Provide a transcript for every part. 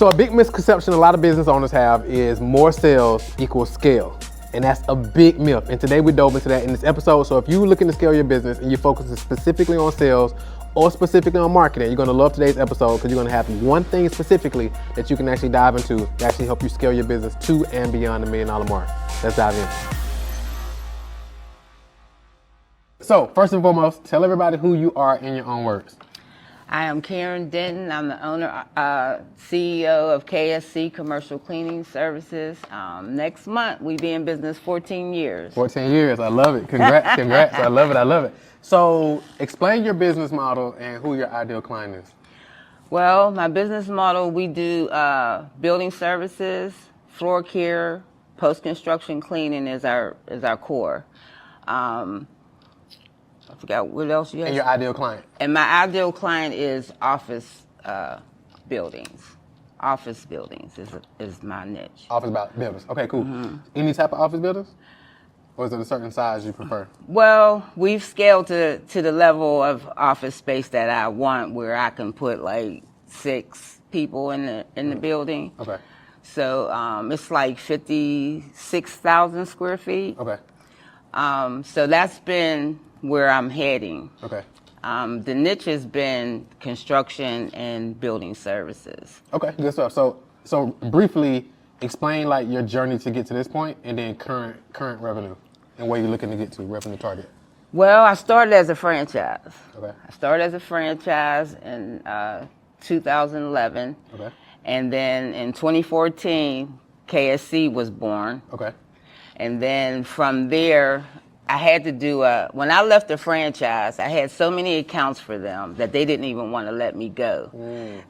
So a big misconception a lot of business owners have is more sales equals scale. And that's a big myth. And today we dove into that in this episode. So if you're looking to scale your business and you're focusing specifically on sales or specifically on marketing, you're gonna love today's episode because you're gonna have one thing specifically that you can actually dive into to actually help you scale your business to and beyond the $1 million mark. Let's dive in. So first and foremost, tell everybody who you are in your own words. I am Karen Denton. I'm the owner, CEO of KSC Commercial Cleaning Services. Next month, we be in business 14 years. 14 years, I love it. Congrats, congrats, I love it. So explain your business model and who your ideal client is. Well, my business model, we do building services, floor care, post-construction cleaning is our core. I forgot what else you had. And your ideal client? And my ideal client is office buildings. Office buildings is my niche. Office buildings. Okay, cool. Mm-hmm. Any type of office buildings? Or is it a certain size you prefer? Well, we've scaled to the level of office space that I want, where I can put like 6 people in the building. Okay. So it's like 56,000 square feet. Okay. So that's been where I'm heading. Okay. The niche has been construction and building services. Okay, good stuff. So briefly explain like your journey to get to this point, and then current revenue and where you're looking to get to, revenue target. Well, I started as a franchise. Okay. I started as a franchise in 2011. Okay. And then in 2014, KSC was born. Okay. And then from there, I had to do when I left the franchise, I had so many accounts for them that they didn't even want to let me go.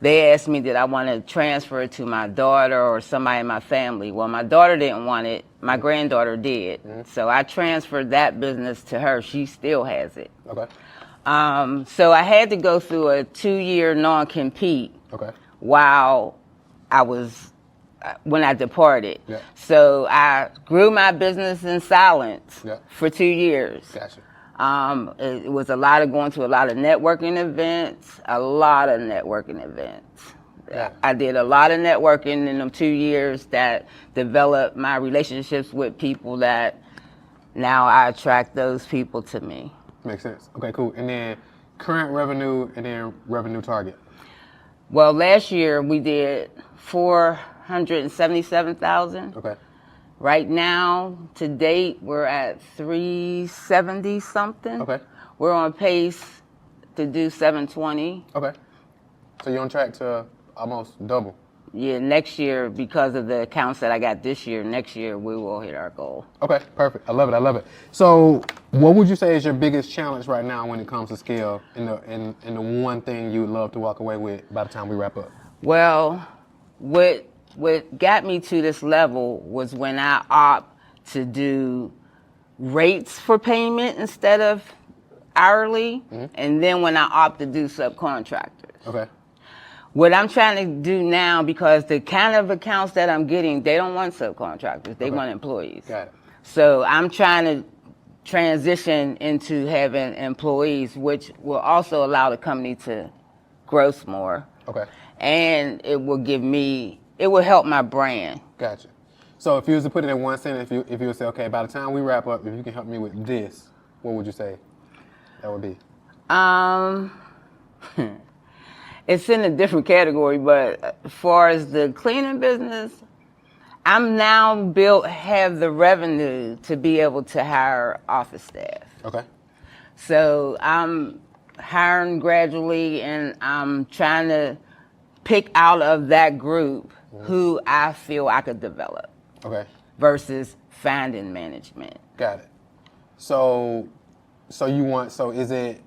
They asked me, did I want to transfer it to my daughter or somebody in my family? Well, my daughter didn't want it. My granddaughter did. So I transferred that business to her. She still has it. Okay. So I had to go through a 2-year non-compete. Okay. While I was when I departed. Yeah. So I grew my business in silence for 2 years. Gotcha. It was a lot of going to a lot of networking events, Yeah. I did a lot of networking in them 2 years that developed my relationships with people that now I attract those people to me. Makes sense. Okay, cool. And then current revenue and then revenue target. Well, last year we did 477,000. Okay. Right now, to date, we're at 370 something. Okay. We're on pace to do 720. Okay. So you're on track to almost double. Yeah, next year, because of the accounts that I got this year, next year we will hit our goal. Okay, perfect. I love it. So what would you say is your biggest challenge right now when it comes to scale, and the one thing you would love to walk away with by the time we wrap up? Well, what got me to this level was when I opt to do rates for payment instead of hourly, and then when I opt to do subcontractors. Okay. What I'm trying to do now, because the kind of accounts that I'm getting, they don't want subcontractors, they want employees. Got it. So I'm trying to transition into having employees, which will also allow the company to gross more. Okay. And it will help my brand. Gotcha. So if you was to put it in one sentence, if you would say, okay, by the time we wrap up, if you can help me with this, what would you say that would be? It's in a different category, but as far as the cleaning business, I'm now have the revenue to be able to hire office staff. Okay. So I'm hiring gradually, and I'm trying to pick out of that group who I feel I could develop. Okay. Versus finding management. Got it. So is it?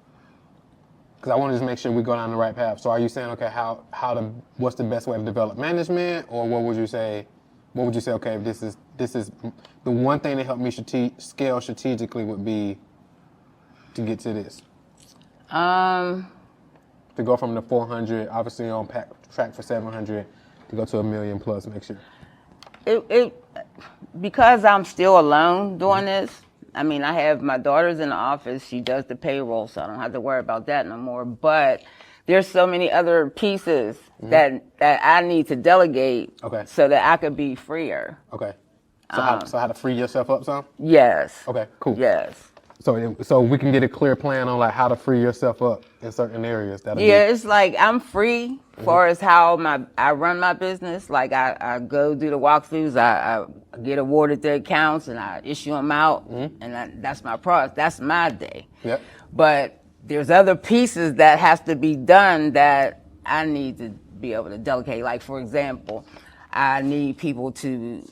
Because I want to just make sure we go down the right path. So are you saying, okay, what's the best way to develop management, or what would you say? What would you say? Okay, this is the one thing that helped me scale strategically would be to get to this. To go from the 400, obviously on track for 700, to go to $1 million plus next year. Because I'm still alone doing this. I mean, I have my daughter's in the office. She does the payroll, so I don't have to worry about that no more. But there's so many other pieces that I need to delegate Okay. so that I could be freer. Okay. So how to free yourself up some? Yes. Okay, cool. Yes. So we can get a clear plan on like how to free yourself up in certain areas. Yeah, it's like I'm free far as how I run my business. Like I go do the walkthroughs, I get awarded the accounts, and I issue them out, and that's my product. That's my day. Yep. But there's other pieces that has to be done that I need to be able to delegate. Like for example, I need people to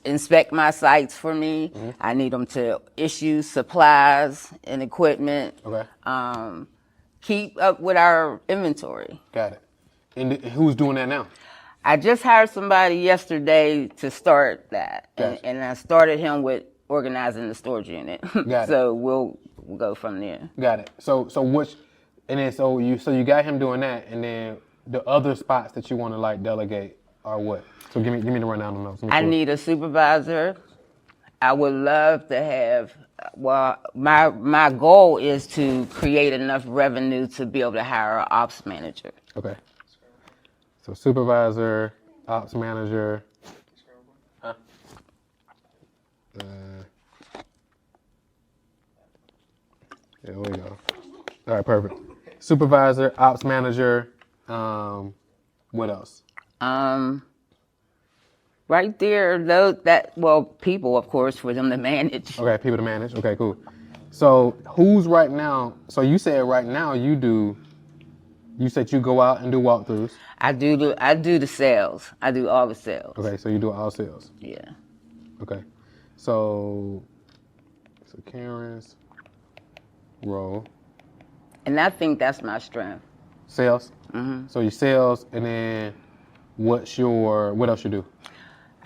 inspect my sites for me. I need them to issue supplies and equipment. Okay. Keep up with our inventory. Got it. And who's doing that now? I just hired somebody yesterday to start that, Gotcha. and I started him with organizing the storage unit. Got it. So we'll go from there. Got it. So you got him doing that, and then the other spots that you want to like delegate are what? So give me the rundown on those. I need a supervisor. I would love to have. Well, my goal is to create enough revenue to be able to hire an ops manager. Okay. So supervisor, ops manager. Huh? There we go. All right, perfect. Supervisor, ops manager. What else? Right there, people, of course, for them to manage. Okay, people to manage. Okay, cool. So who's right now? So you said right now you said you go out and do walkthroughs. I do the sales. I do all the sales. Okay, so you do all sales. Yeah. Okay. So Karen's role. And I think that's my strength. Sales. Mm-hmm. So you sales, and then what else you do?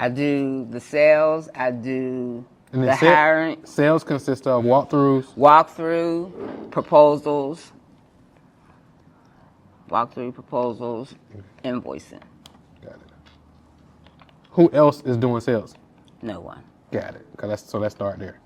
I do the sales. I do And the then hiring. Sales consists of walkthroughs. Proposals, invoicing. Got it. Who else is doing sales? No one. Got it. Let's start there.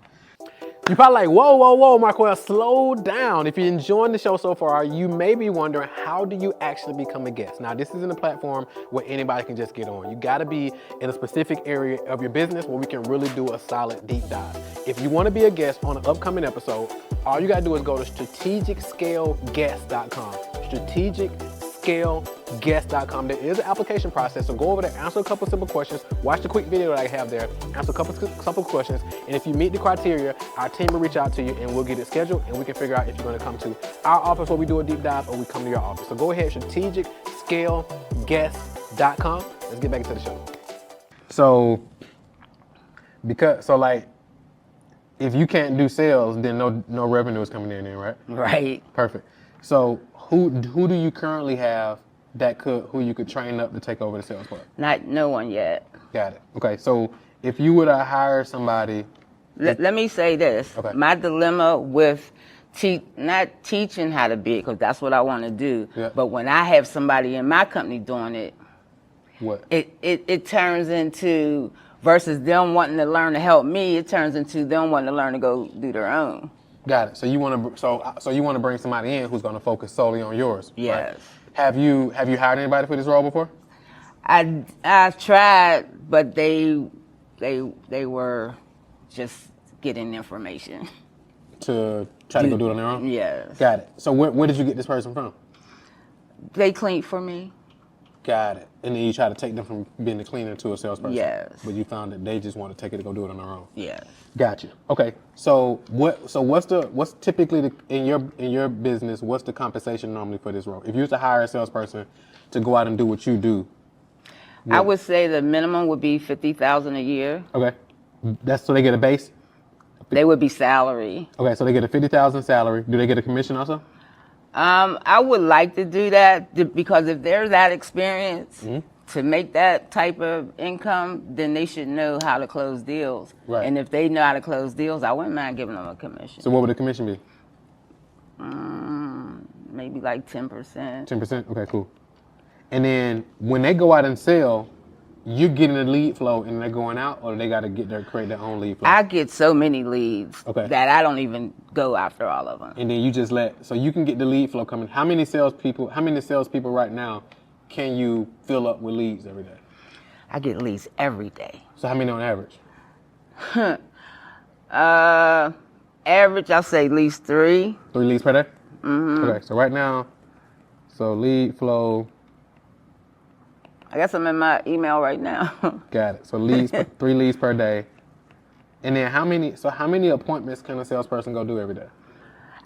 You're probably like, whoa, Marquel, slow down. If you're enjoying the show so far, you may be wondering, how do you actually become a guest? Now, this isn't a platform where anybody can just get on. You gotta be in a specific area of your business where we can really do a solid deep dive. If you wanna be a guest on an upcoming episode, all you gotta do is go to strategicscaleguest.com. strategicscaleguest.com. There is an application process, so go over there, answer a couple simple questions, watch the quick video that I have there, answer a couple simple questions, and if you meet the criteria, our team will reach out to you and we'll get it scheduled, and we can figure out if you're going to come to our office where we do a deep dive, or we come to your office. So go ahead, strategicscaleguest.com. Let's get back into the show. So if you can't do sales, then no revenue is coming in, right? Right. Perfect. So who do you currently have who you could train up to take over the sales part? No one yet. Got it. Okay, so if you were to hire somebody. Let me say this. Okay. My dilemma with not teaching how to bid, because that's what I want to do, but when I have somebody in my company doing it, what? It turns into, versus them wanting to learn to help me, it turns into them wanting to learn to go do their own. Got it. So you want to bring somebody in who's going to focus solely on yours. Yes. Right? Have you hired anybody for this role before? I've tried, but they were just getting information to try to go do it on their own. Yes. Got it. So where did you get this person from? They cleaned for me. Got it. And then you try to take them from being a cleaner to a salesperson. Yes. But you found that they just want to take it to go do it on their own. Yes. Gotcha. Okay. So what's typically in your business, what's the compensation normally for this role? If you was to hire a salesperson to go out and do what you do, I would say the minimum would be $50,000 a year. Okay. That's so they get a base? They would be salary. Okay, so they get a $50,000 salary. Do they get a commission also? I would like to do that because if they're that experienced to make that type of income, then they should know how to close deals. Right. And if they know how to close deals, I wouldn't mind giving them a commission. So what would the commission be? Maybe like 10%. 10%? Okay, cool. And then when they go out and sell, you're getting a lead flow and they're going out, or they got to create their own lead flow? I get so many leads that I don't even go after all of them. And then you just so you can get the lead flow coming. How many salespeople right now can you fill up with leads every day? I get leads every day. So how many on average? Average, I'll say at least 3. 3 leads per day? Mm-hmm. Okay, so right now, so lead flow. I guess I'm in my email right now. Got it. So 3 leads per day. And then how many appointments can a salesperson go do every day?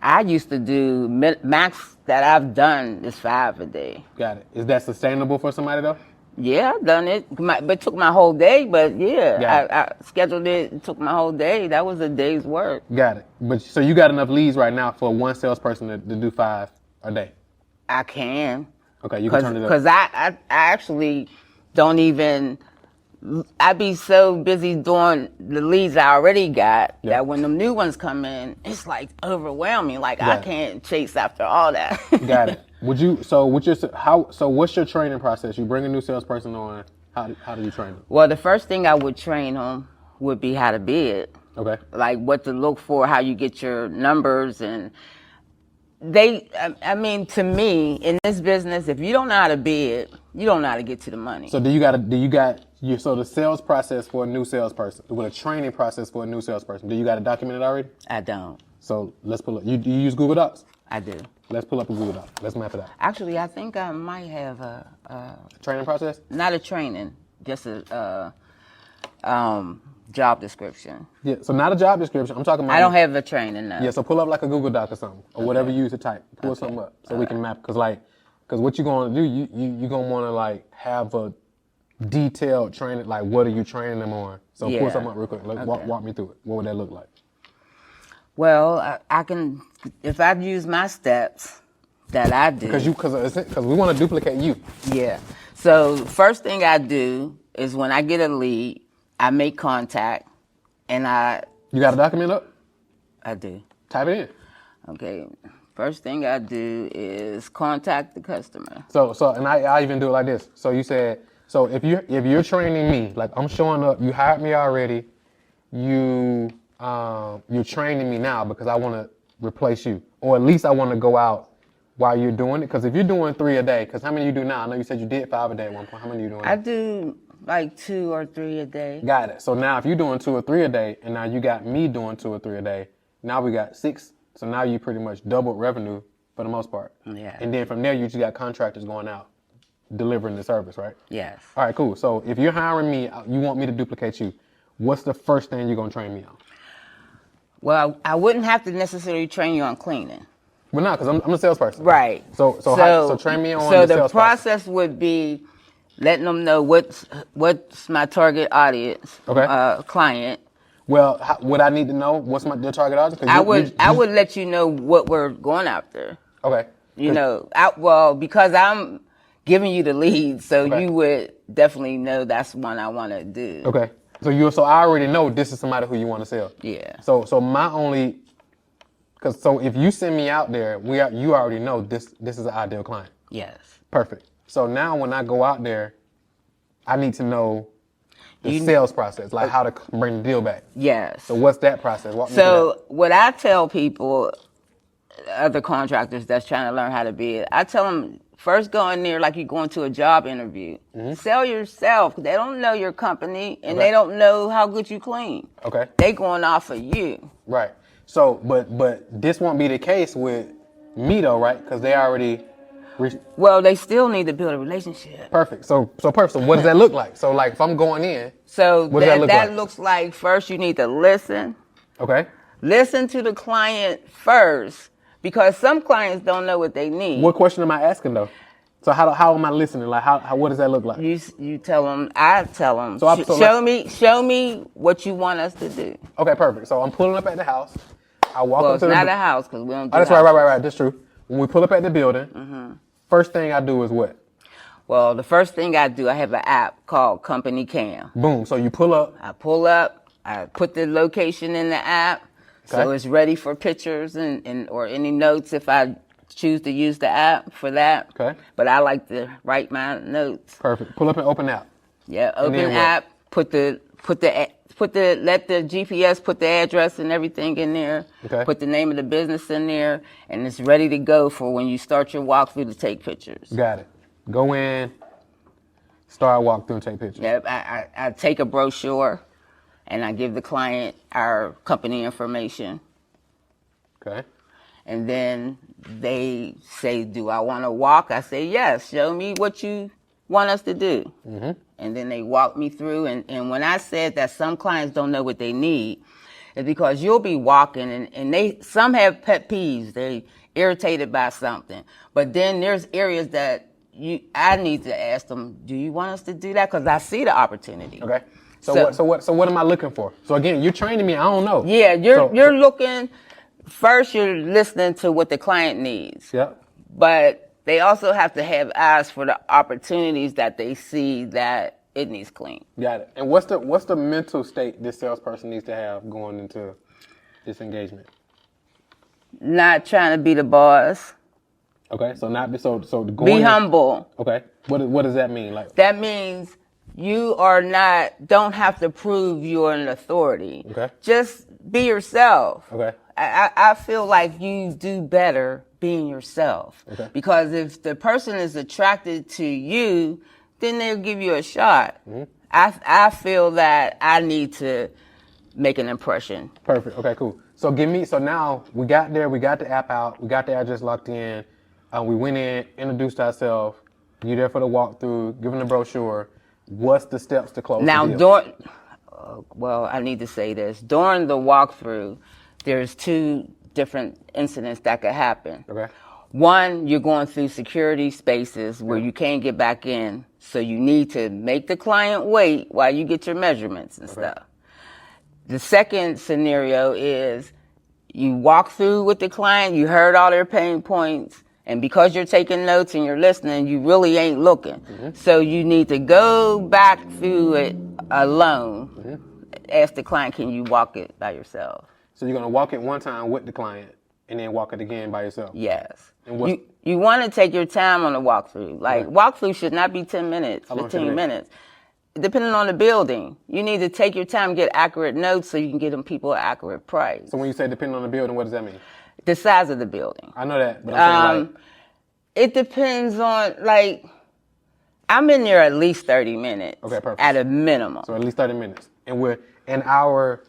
I used to do max that I've done is 5 a day. Got it. Is that sustainable for somebody though? Yeah, I've done it. But it took my whole day. But yeah, I scheduled it. It took my whole day. That was a day's work. Got it. But so you got enough leads right now for one salesperson to do 5 a day? I can. Okay, you can turn it up. Because I actually don't even. I'd be so busy doing the leads I already got that when the new ones come in, it's like overwhelming. Like I can't chase after all that. Got it. What's your training process? You bring a new salesperson on. How do you train them? Well, the first thing I would train them would be how to bid. Okay. Like what to look for, how you get your numbers, and to me, in this business, if you don't know how to bid, you don't know how to get to the money. So so the sales process for a new salesperson, with a training process for a new salesperson, do you got it documented already? I don't. So let's pull up. You use Google Docs? I do. Let's pull up a Google Doc. Let's map it out. Actually, I think I might have a training process? Not a training, just a job description. Yeah, so not a job description. I'm talking about. I don't have a training, no. Yeah, so pull up like a Google Doc or something, or whatever you use to type. Pull something up so we can map. Because what you're going to do, you're going to want to like have a detailed training. Like, what are you training them on? So pull something up real quick. Walk me through it. What would that look like? Well, I can, if I use my steps that I do. Because we want to duplicate you. Yeah. So first thing I do is when I get a lead, I make contact, and You got a document up? I do. Type it in. Okay. First thing I do is contact the customer. And I even do it like this. So you said, so if you're training me, like I'm showing up, you hired me already, you're training me now because I want to replace you, or at least I want to go out while you're doing it. Because if you're doing 3 a day, because how many you do now? I know you said you did 5 a day at one point. How many you doing now? I do like 2 or 3 a day. Got it. So now if you're doing 2 or 3 a day, and now you got me doing 2 or 3 a day, now we got 6. So now you pretty much doubled revenue for the most part. Yeah. And then from there, you just got contractors going out, delivering the service, right? Yes. All right, cool. So if you're hiring me, you want me to duplicate you. What's the first thing you're going to train me on? Well, I wouldn't have to necessarily train you on cleaning. Well, no, because I'm a salesperson. Right. So train me on So the the sales process would be letting them know what's my target audience, client. Well, would I need to know what's the target audience? I would let you know what we're going after. Okay. Because I'm giving you the lead, so you would definitely know that's one I want to do. Okay. So I already know this is somebody who you want to sell. Yeah. So if you send me out there, you already know this is an ideal client. Yes. Perfect. So now when I go out there, I need to know the sales process, like how to bring the deal back. Yes. So what's that process? Walk me through So what I tell people, other contractors that's trying to learn how to bid, I tell them first go in there like you're going to a job interview. Mm-hmm. Sell yourself. They don't know your company and they don't know how good you clean. Okay. They going off of you. Right. So, but this won't be the case with me though, right? Because they already. Well, they still need to build a relationship. Perfect. So perfect. So what does that look like? So like if I'm going in, what does that look like? Looks like first you need to listen. Okay. Listen to the client first, because some clients don't know what they need. What question am I asking though? So how am I listening? Like how what does that look like? You tell them. I tell them. Show me what you want us to do. Okay, perfect. So I'm pulling up at the house. I walk up to it's not a house because we don't do that's right. That's true. When we pull up at the building, first thing I do is what? Well, the first thing I do, I have an app called Company Cam. Boom. So you pull up. I pull up. I put the location in the app, so it's ready for pictures and or any notes if I choose to use the app for that. Okay. But I like to write my notes. Perfect. Pull up and open app. Yeah, open app. Let the GPS put the address and everything in there. Okay. Put the name of the business in there, and it's ready to go for when you start your walkthrough to take pictures. Got it. Go in, start walk through and take pictures. Yep, I take a brochure and I give the client our company information. Okay. And then they say, do I want to walk? I say, yes, show me what you want us to do. Mm-hmm. And then they walk me through. And when I said that some clients don't know what they need, it's because you'll be walking and some have pet peeves. They irritated by something. But then there's areas that I need to ask them, do you want us to do that? Because I see the opportunity. Okay. So what am I looking for? So again, you're training me. I don't know. Yeah, you're looking. First, you're listening to what the client needs. Yep. But they also have to have eyes for the opportunities that they see that it needs clean. Got it. And what's the mental state this salesperson needs to have going into this engagement? Not trying to be the boss. Okay. So not be so going be humble. Okay. What does that mean? Like that means you don't have to prove you're an authority. Okay. Just be yourself. Okay. I feel like you do better being yourself. Okay. Because if the person is attracted to you, then they'll give you a shot. Mm-hmm. I feel that I need to make an impression. Perfect. Okay, cool. So now we got there, we got the app out, we got the address locked in, we went in, introduced ourselves, you there for the walkthrough, given the brochure. What's the steps to close now, the deal? I need to say this. During the walkthrough, there's two different incidents that could happen. Okay. One, you're going through security spaces where you can't get back in, so you need to make the client wait while you get your measurements and stuff. The second scenario is you walk through with the client, you heard all their pain points, and because you're taking notes and you're listening, you really ain't looking. Mm-hmm. So you need to go back through it alone. Mm-hmm. Ask the client, can you walk it by yourself? So you're going to walk it one time with the client and then walk it again by yourself? Yes. And you want to take your time on the walkthrough. Like, walkthrough should not be 10 minutes, 15 minutes. Depending on the building, you need to take your time, get accurate notes so you can get them people an accurate price. So when you say depending on the building, what does that mean? The size of the building. I know that, but I'm saying it depends on, like, I'm in there at least 30 minutes. Okay, perfect. At a minimum. So at least 30 minutes. And we're an hour.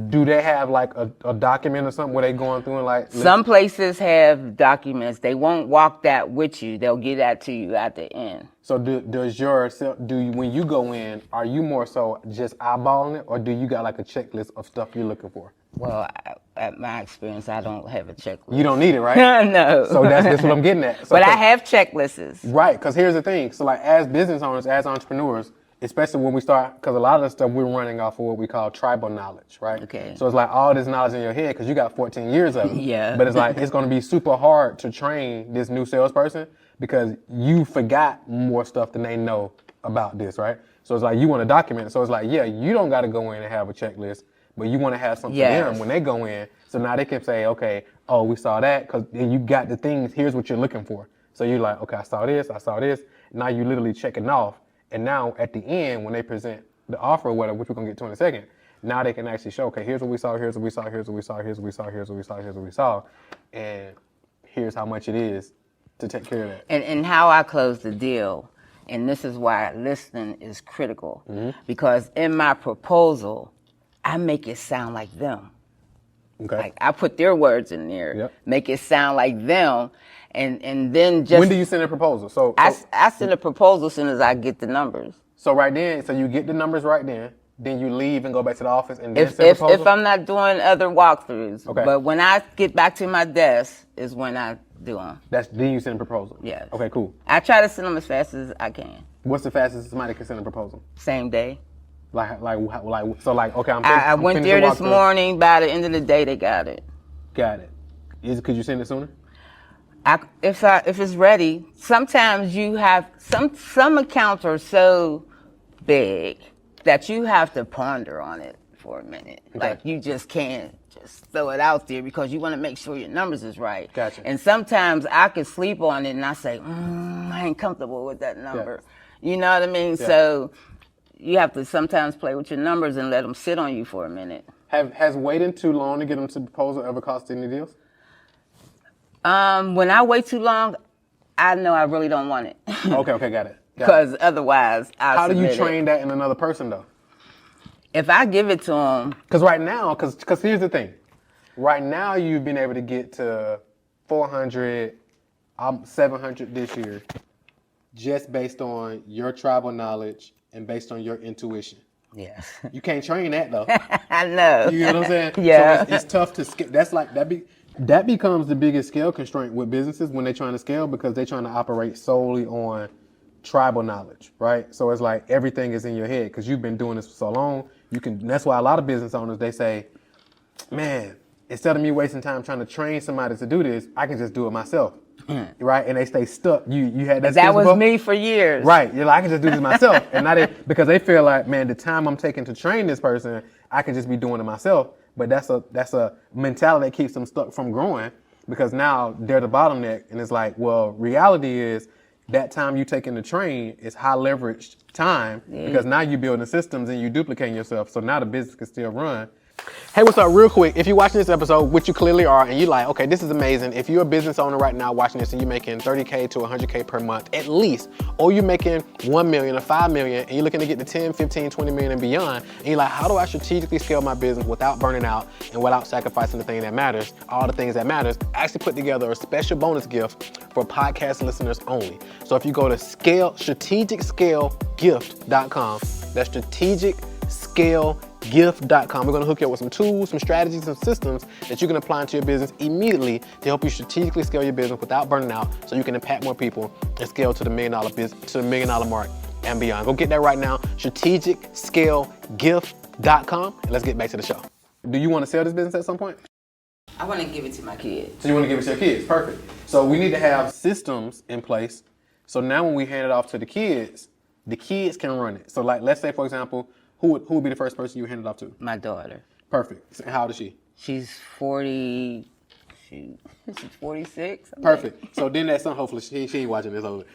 Do they have like a document or something where they going through and like? Some places have documents. They won't walk that with you. They'll give that to you at the end. So when you go in, are you more so just eyeballing it, or do you got like a checklist of stuff you're looking for? Well, at my experience, I don't have a checklist. You don't need it, right? No. So that's what I'm getting at. So, but I have checklists. Right, because here's the thing. So like as business owners, as entrepreneurs, especially when we start, because a lot of the stuff we're running off of what we call tribal knowledge, right? Okay. So it's like all this knowledge in your head because you got 14 years of it. Yeah. But it's like it's going to be super hard to train this new salesperson because you forgot more stuff than they know about this, right? So it's like you want to document it. So it's like, yeah, you don't got to go in and have a checklist, but you want to have something for them when they go in. So now they can say, okay, oh, we saw that because you got the things. Here's what you're looking for. So you're like, okay, I saw this. Now you literally checking off. And now at the end, when they present the offer or whatever, which we're gonna get to in a second, now they can actually show, okay, here's what we saw, here's what we saw, here's what we saw, here's what we saw, here's what we saw, here's what we saw, and here's how much it is to take care of that. And how I close the deal, and this is why listening is critical, because in my proposal, I make it sound like them. Okay. Like I put their words in there, make it sound like them. And then just... When do you send a proposal? So I send a proposal as soon as I get the numbers. So right then, so you get the numbers right then you leave and go back to the office and then send a proposal? If I'm not doing other walkthroughs. Okay. But when I get back to my desk is when I do them. Then you send a proposal? Yes. Okay, cool. I try to send them as fast as I can. What's the fastest somebody can send a proposal? Same day. Okay, I'm I went there this morning. By the end of the day, they got it. Got it. Could you send it sooner? If it's ready, sometimes you have some accounts are so big that you have to ponder on it for a minute. Okay. Like you just can't just throw it out there because you want to make sure your numbers is right. Gotcha. And sometimes I could sleep on it and I say, I ain't comfortable with that number. Yeah. You know what I mean? Yeah. So you have to sometimes play with your numbers and let them sit on you for a minute. Has waiting too long to get them to proposal ever cost any deals? When I wait too long, I know I really don't want it. Okay, got it. Because otherwise, how do you train that in another person though? If I give it to them, because right now, because here's the thing, right now you've been able to get to 400, 700 this year, just based on your tribal knowledge and based on your intuition. yeah, You can't train that though. I know. You know what I'm saying? Yeah. So it's tough to scale. That's like that becomes the biggest scale constraint with businesses when they're trying to scale because they're trying to operate solely on tribal knowledge, right? So it's like everything is in your head because you've been doing this for so long. That's why a lot of business owners, they say, man, instead of me wasting time trying to train somebody to do this, I can just do it myself, right? And they stay stuck. You had that was me for years, right? You're like, I can just do this myself, and because they feel like, man, the time I'm taking to train this person, I can just be doing it myself. But that's a mentality that keeps them stuck from growing because now they're the bottleneck, and it's like, well, reality is that time you taking to train is high leveraged time because now you're building systems and you're duplicating yourself. So now the business can still run. Hey, what's up? Real quick, if you're watching this episode, which you clearly are, and you're like, okay, this is amazing. If you're a business owner right now watching this and you're making $30K to $100K per month at least, or you're making $1 million or $5 million and you're looking to get to 10, 15, 20 million and beyond, and you're like, how do I strategically scale my business without burning out and without sacrificing the thing that matters, all the things that matters? I actually put together a special bonus gift for podcast listeners only. So if you go to strategicscalegift.com, that's strategicscalegift.com. We're going to hook you up with some tools, some strategies, some systems that you can apply into your business immediately to help you strategically scale your business without burning out so you can impact more people and scale to the $1 million business, to the $1 million mark and beyond. Go get that right now, strategicscalegift.com, and let's get back to the show. Do you want to sell this business at some point? I want to give it to my kids. So you want to give it to your kids? Perfect. So we need to have systems in place. So now when we hand it off to the kids can run it. So like, let's say, for example, who would be the first person you hand it off to? My daughter. Perfect. How old is she? She's 40. She's 46. Perfect. So then that son, hopefully she ain't watching this over.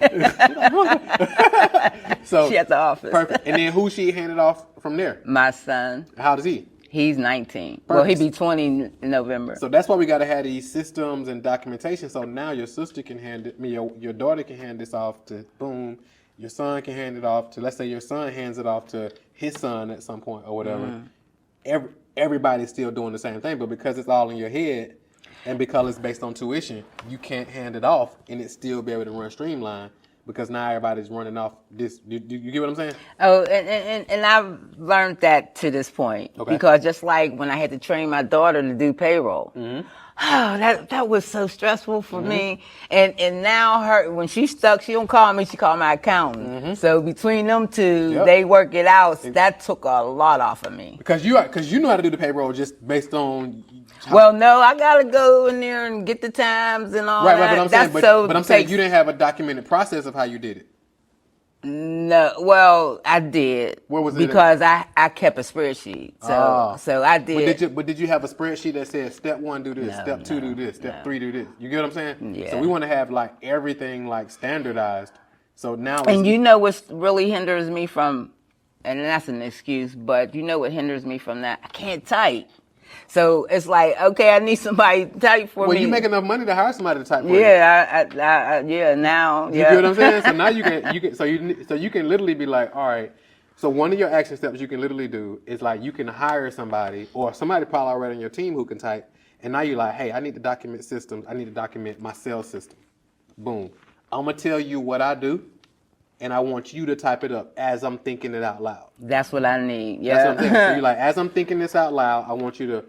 So she at the office. Perfect. And then who she handed off from there? My son. How old is he? He's 19. Perfect. Well, he'll be 20 in November. So that's why we got to have these systems and documentation. So now your sister can hand it, your daughter can hand this off to boom. Your son can hand it off to, let's say your son hands it off to his son at some point or whatever. Everybody's still doing the same thing, but because it's all in your head and because it's based on tuition, you can't hand it off and it still be able to run streamline because now everybody's running off this. You get what I'm saying? Oh, and I've learned that to this point. Okay. Because just like when I had to train my daughter to do payroll, that was so stressful for me. And now when she's stuck, she don't call me, she call my accountant. So between them two, they work it out. That took a lot off of me. Because you know how to do the payroll just based on. Well, no, I gotta go in there and get the times and all right, that. But I'm saying you didn't have a documented process of how you did it. No, well, I did. Where was it? Because I kept a spreadsheet. So I did. But did you have a spreadsheet that said step 1 do this, step 2 do this, step 3 do this? You get what I'm saying? Yeah. So we want to have like everything like standardized. So now and you know what really hinders me from, and that's an excuse, but you know what hinders me from that? I can't type. So it's like, okay, I need somebody to type for me. Well, you make enough money to hire somebody to type for you. Yeah, now. You get what I'm saying? So now you can literally be like, all right. So one of your action steps you can literally do is like you can hire somebody or somebody probably already on your team who can type. And now you're like, hey, I need to document systems. I need to document my sales system. Boom. I'm going to tell you what I do. And I want you to type it up as I'm thinking it out loud. That's what I need. Yeah. That's what I'm saying. So you're like, as I'm thinking this out loud, I want you to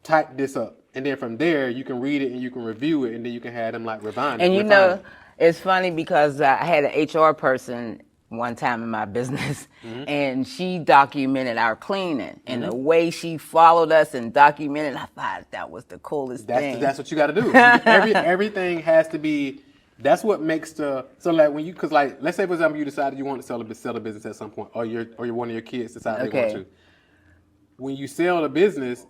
type this up. And then from there, you can read it and you can review it. And then you can have them like refine it. And you know, it's funny because I had an HR person one time in my business and she documented our cleaning. And the way she followed us and documented, I thought that was the coolest thing. That's what you got to do. Everything has to be. That's what makes so like when because like let's say for example you decided you want to sell a business at some point or one of your kids decided they want to. When you sell a business,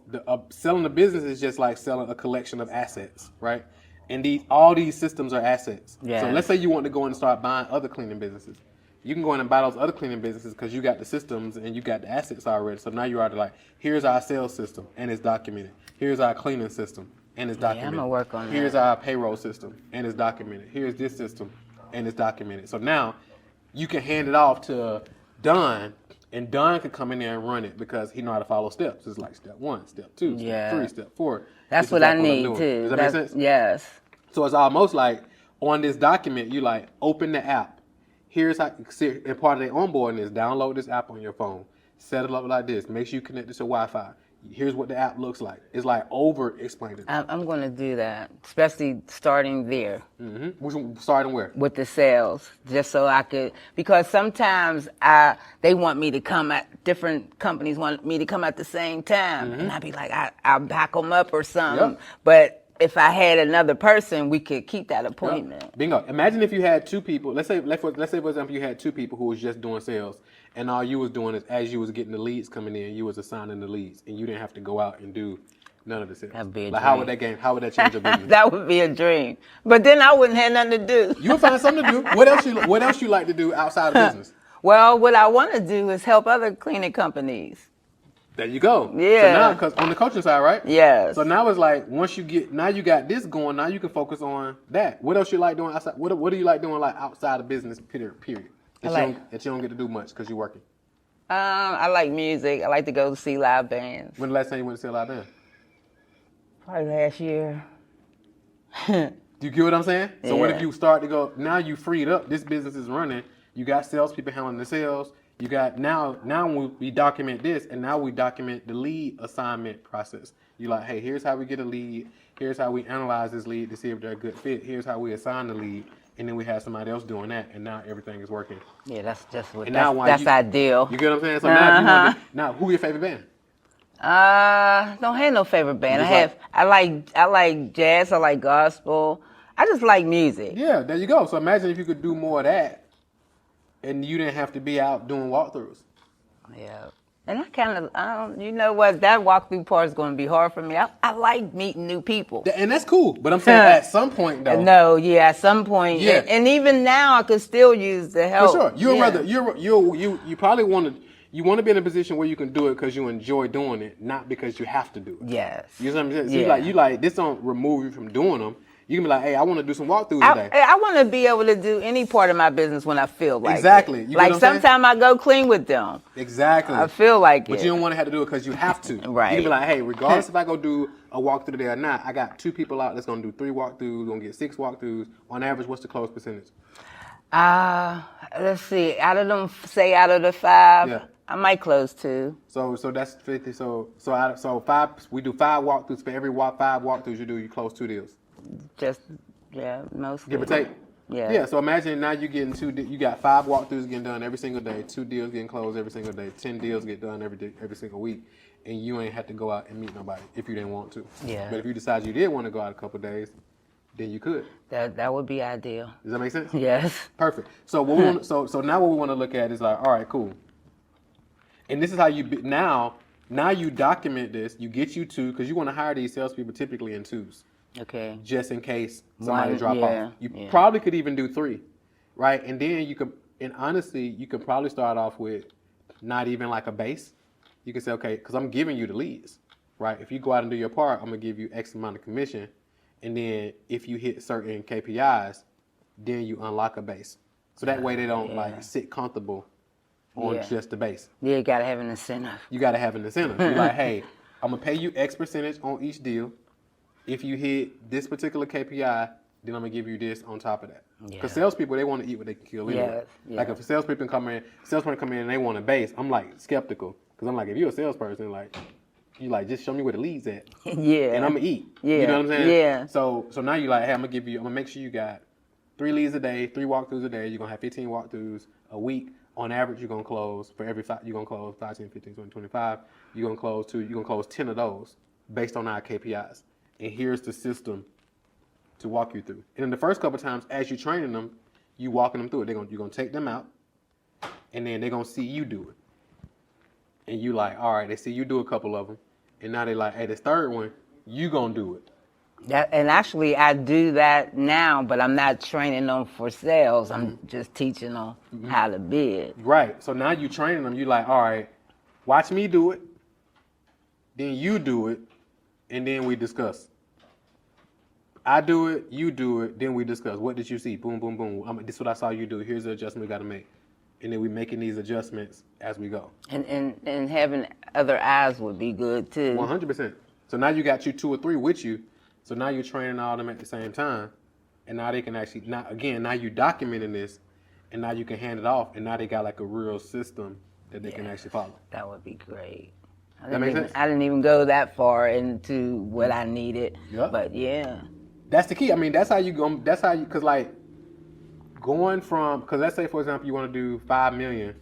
selling a business is just like selling a collection of assets, right? And all these systems are assets. Yeah. So let's say you want to go in and start buying other cleaning businesses. You can go in and buy those other cleaning businesses because you got the systems and you got the assets already. So now you're already like, here's our sales system and it's documented. Here's our cleaning system. and it's Yeah, documented. I'm gonna work on Here's that. our payroll system, and it's documented. Here's this system, and it's documented. So now you can hand it off to Don, and Don can come in there and run it because he know how to follow steps. It's like step 1, step 2, Yeah. step 3, step 4. That's This is what I exactly I'm need doing. too. Does that make sense? Yes. So it's almost like on this document, you like open the app. Here's how, and part of the onboarding is download this app on your phone. Set it up like this. Make sure you connect it to Wi-Fi. Here's what the app looks like. It's like over explaining. I'm going to do that, especially starting there Starting where? with the sales, just so I could, because sometimes they want me to come at, different companies want me to come at the same time, and I'd be like, I'll back them up or something. Yep. But if I had another person, we could keep that appointment. Yep. Bingo. Imagine if you had 2 people. Let's say for example you had 2 people who was just doing sales, and all you was doing is as you was getting the leads coming in, you was assigning the leads, and you didn't have to go out and do none of the sales. That'd be a like how would dream. how would that change your business? That would be a dream. But then I wouldn't have nothing to do. You'll find something to do. What else you like to do outside of business? Well, what I want to do is help other cleaning companies. There you go. Yeah. So now, because on the coaching side, right? Yes. So now it's like once you got this going, now you can focus on that. What else you like doing outside? What do you like doing like outside of business? Period. That you don't get to do much because you're working. I like music. I like to go to see live bands. When the last time you went to see a live band? Probably last year. Do you get what I'm saying? So what Yeah. if you start to go? Now you freed up. This business is running. You got salespeople handling the sales. You got now we document this, and now we document the lead assignment process. You like, hey, here's how we get a lead. Here's how we analyze this lead to see if they're a good fit. Here's how we assign the lead, and then we have somebody else doing that, and now everything is working. Yeah, that's just what. And now That's ideal. You get what I'm saying? So now, if you want now, who your favorite band? Don't have no favorite band. I like jazz. I like gospel. I just like music. Yeah, there you go. So imagine if you could do more of that, and you didn't have to be out doing walkthroughs. Yeah. And you know what? That walkthrough part is going to be hard for me. I like meeting new people. And that's cool. But I'm saying at some point, though. No, yeah, at some point. Yeah. And even now, I could still use the help. For sure. You'd Yeah. rather, you probably want to be in a position where you can do it because you enjoy doing it, not because you have to do it. Yes. You know what I'm saying? So Yeah. you like, this don't remove you from doing them. You can be like, hey, I want to do some walkthroughs today. I want to be able to do any part of my business when I feel like Exactly. it. You get Like what I'm saying? sometimes I go clean with them. Exactly. I feel like But it. you don't want to have to do it because you have to. Right. You can be like, hey, regardless if I go do a walkthrough today or not, I got 2 people out that's going to do 3 walkthroughs, going to get 6 walkthroughs. On average, what's the close percentage? Let's see. Out of the 5, Yeah. I might close 2. So that's 50. So 5. We do 5 walkthroughs for every 5 walkthroughs you do. You close 2 deals. Just mostly. Give or take. Yeah. Yeah. So imagine now you're getting 2. You got 5 walkthroughs getting done every single day. 2 deals getting closed every single day. 10 deals get done every single week, and you ain't have to go out and meet nobody if you didn't want to. Yeah. But if you decide you did want to go out a couple of days, then you could. That would be ideal. Does that make sense? Yes. Perfect. So what we want, so now what we want to look at is like, all right, cool. And this is how you now you document this. You get you 2 because you want to hire these salespeople typically in 2s. Okay. Just in case somebody One, drop yeah, off. You yeah. probably could even do 3, right? And then you could, and honestly, you could probably start off with not even like a base. You could say, okay, because I'm giving you the leads, right? If you go out and do your part, I'm gonna give you X amount of commission, and then if you hit certain KPIs, then you unlock a base. So that way they don't like sit comfortable on just the base. Yeah, you gotta have an incentive. You gotta have an incentive. You're like, hey, I'm gonna pay you X percentage on each deal. If you hit this particular KPI, then I'm gonna give you this on top of that. Because salespeople, they want to eat what they can kill anyway. Yeah. Like if a salesperson come in and they want a base, I'm like skeptical. Because I'm like, if you're a salesperson, like you like just show me where the lead's at. Yeah. And I'm gonna eat. Yeah. You know what I'm saying? Yeah. So now you're like, hey, I'm gonna make sure you got 3 leads a day, 3 walkthroughs a day. You're gonna have 15 walkthroughs a week. On average, you're gonna close for every 5. You're gonna close 5, 10, 15, 20, 25. You're gonna close 2. You're gonna close 10 of those based on our KPIs. And here's the system to walk you through. And in the first couple of times, as you're training them, you walking them through it. You're gonna take them out, and then they're gonna see you do it. And you like, all right, they see you do a couple of them, and now they like, hey, this third one, you gonna do it. And actually, I do that now, but I'm not training them for sales. I'm just teaching them how to bid. Right. So now you training them. You like, all right, watch me do it, then you do it, and then we discuss. I do it, you do it, then we discuss. What did you see? Boom, boom, boom. This is what I saw you do. Here's the adjustment we got to make. And then we making these adjustments as we go. And having other eyes would be good too. 100%. So now you got you 2 or 3 with you. So now you're training all of them at the same time. And now they can actually, now you documenting this, and now you can hand it off, and now they got like a real system that they can actually follow. That would be great. That makes sense? I didn't even go that far into what I needed. Yeah. But yeah. That's the key. I mean, because like going from, because let's say, for example, you want to do 5 million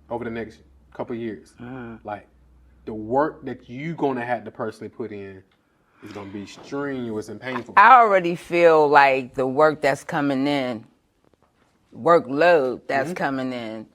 over the next couple of years. Like the work that you're going to have to personally put in is going to be strenuous and painful. I already feel like the work that's coming in, workload that's coming in,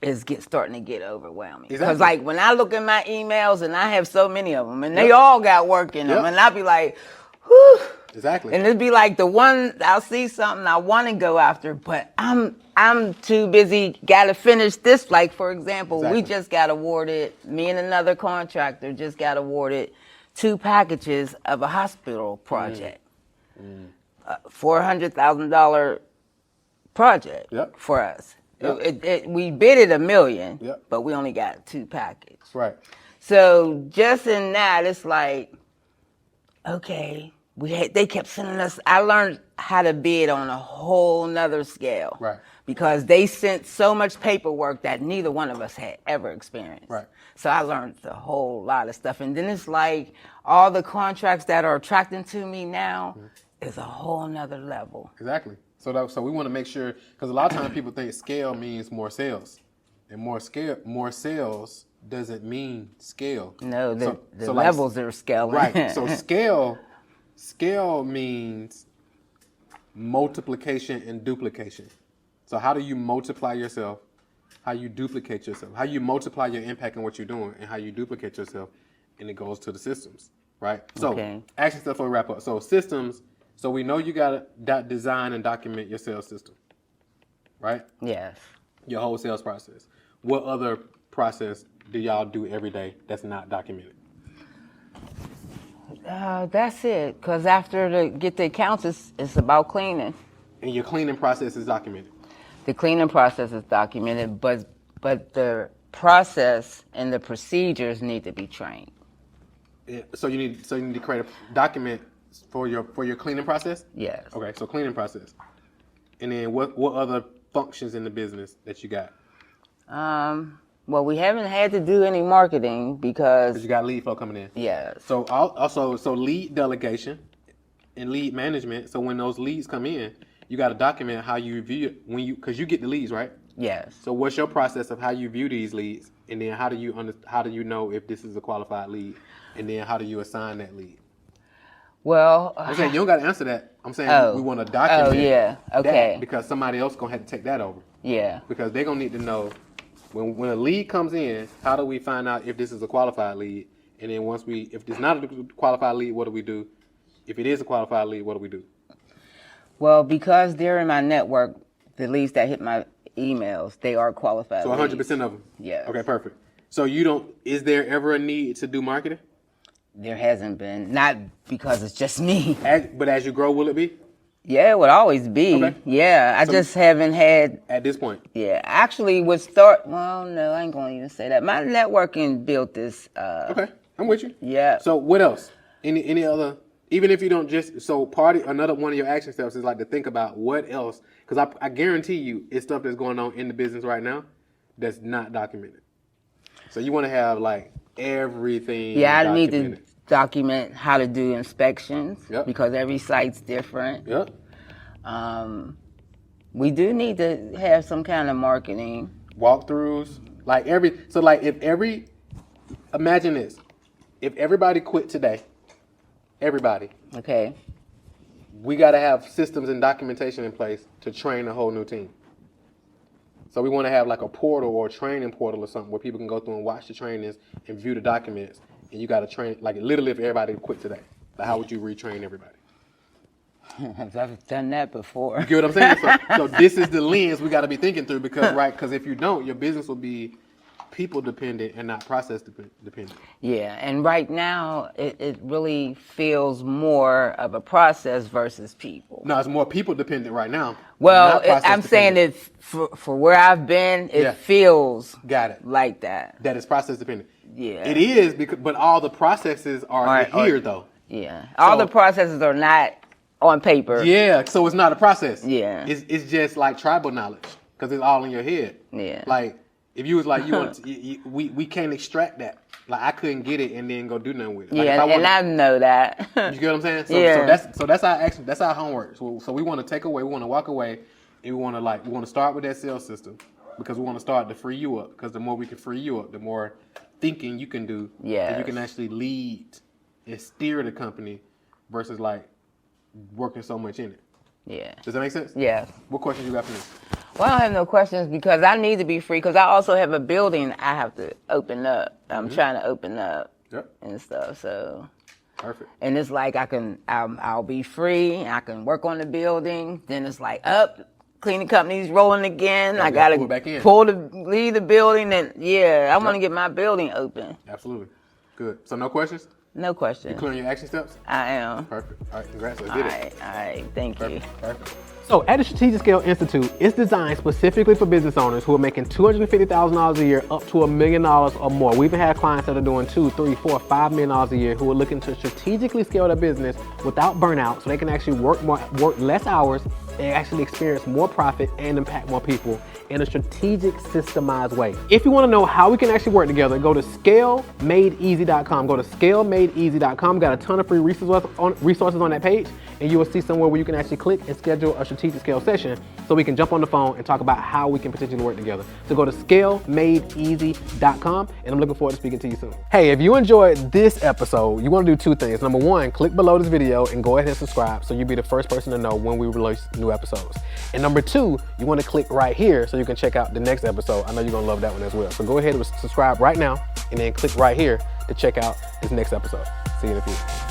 is starting to get overwhelming. Because like when I look at my emails, and I have so many of them, and they all got work in them, and I'll be like, whew. Exactly. And it'd be like the one, I'll see something I want to go after, but I'm too busy, got to finish this. Like, for example, we just got awarded, me and another contractor just got awarded 2 packages of a hospital project. $400,000 project for us. We bid it $1 million, but we only got 2 packages. Right. So just in that, it's like, okay, they kept sending us. I learned how to bid on a whole nother scale, right? Because they sent so much paperwork that neither one of us had ever experienced, right? So I learned a whole lot of stuff, and then it's like all the contracts that are attracting to me now is a whole nother level. Exactly. So we want to make sure, because a lot of times people think scale means more sales, and more sales doesn't mean scale. No, the levels are scaling. Right. So scale means multiplication and duplication. So how do you multiply yourself? How you duplicate yourself? How you multiply your impact in what you're doing, and how you duplicate yourself, and it goes to the systems, right? So action stuff before we wrap up. So systems. So we know you got to design and document your sales system, right? Yes. Your whole sales process. What other process do y'all do every day that's not documented? That's it. Because after get the accounts, it's about cleaning. And your cleaning process is documented. The cleaning process is documented, but the process and the procedures need to be trained. Yeah, so you need to create a document for your cleaning process? Yes. Okay, so cleaning process. And then what other functions in the business that you got? Well, we haven't had to do any marketing because you got lead flow coming in. Yes. So also lead delegation and lead management. So when those leads come in, you got to document how you view it because you get the leads, right? Yes. So what's your process of how you view these leads, and then how do you know if this is a qualified lead, and then how do you assign that lead? Well, I'm saying you don't got to answer that. I'm saying we want to document that because somebody else gonna have to take that over. Yeah. Because they're gonna need to know when a lead comes in, how do we find out if this is a qualified lead? And then if it's not a qualified lead, what do we do? If it is a qualified lead, what do we do? Well, because they're in my network, the leads that hit my emails, they are qualified. So 100% of them. Yeah. Okay, perfect. So is there ever a need to do marketing? There hasn't been, not because it's just me. But as you grow, will it be? Yeah, it would always be. Okay. Yeah, I just haven't had. At this point? Yeah, actually well, no, I ain't going to even say that. My networking built this. Okay, I'm with you. Yeah. So what else? Any other, even if you don't another one of your action steps is like to think about what else, because I guarantee you it's stuff that's going on in the business right now that's not documented. So you want to have like everything documented. I need to document how to do inspections because every site's different. Yep. We do need to have some kind of marketing. Walkthroughs. Imagine this. If everybody quit today, everybody. Okay. We got to have systems and documentation in place to train a whole new team. So we want to have like a portal or a training portal or something where people can go through and watch the trainings and view the documents. And you got to train, like literally if everybody quit today, like how would you retrain everybody? I've done that before. You get what I'm saying? So this is the lens we got to be thinking through because if you don't, your business will be people dependent and not process dependent. Yeah, and right now it really feels more of a process versus people. No, it's more people dependent right now. Well, not process I'm saying dependent. it for where I've been, it Yeah. feels Got it. like that. That is process dependent. Yeah. It is, but all the processes are here though. Yeah, all the processes are not on paper. Yeah, so it's not a process. Yeah. It's just like tribal knowledge because it's all in your head. Yeah. Like if you was like you want to, we can't extract that. Like I couldn't get it and then go do nothing with it. Like, Yeah, and I know that. You get what I'm saying? So, Yeah. So that's our action. That's our homework. So we want to take away. We want to walk away, and we want to start with that sales system because we want to start to free you up. Because the more we can free you up, the more thinking you can do. Yes. And you can actually lead and steer the company versus like working so much in it. Yeah. Does that make sense? Yeah. What questions you got for me? Well, I don't have no questions because I need to be free because I also have a building I have to open up. I'm trying to open up Yep. and stuff. So, Perfect. and it's like I'll be free. I can work on the building. Then it's like cleaning company's rolling again. I gotta pull it back in. leave the building, and I want to get my building open. Absolutely. Good. So no questions? No question. You clear on your action steps? I am. Perfect. All right. Congrats. Let's All get it. right. All right. Thank you. Perfect. So at the Strategic Scale Institute, it's designed specifically for business owners who are making $250,000 a year up to $1 million or more. We even have clients that are doing $2, $3, $4, $5 million a year who are looking to strategically scale their business without burnout so they can actually work less hours and actually experience more profit and impact more people in a strategic, systemized way. If you want to know how we can actually work together, go to scalemadeeasy.com. Go to scalemadeeasy.com. Got a ton of free resources on that page, and you will see somewhere where you can actually click and schedule a strategic scale session so we can jump on the phone and talk about how we can potentially work together. So go to scalemadeeasy.com, and I'm looking forward to speaking to you soon. Hey, if you enjoyed this episode, you want to do two things. Number one, click below this video and go ahead and subscribe so you'll be the first person to know when we release new episodes. And number two, you want to click right here so you can check out the next episode. I know you're going to love that one as well. So go ahead and subscribe right now and then click right here to check out this next episode. See you in the future.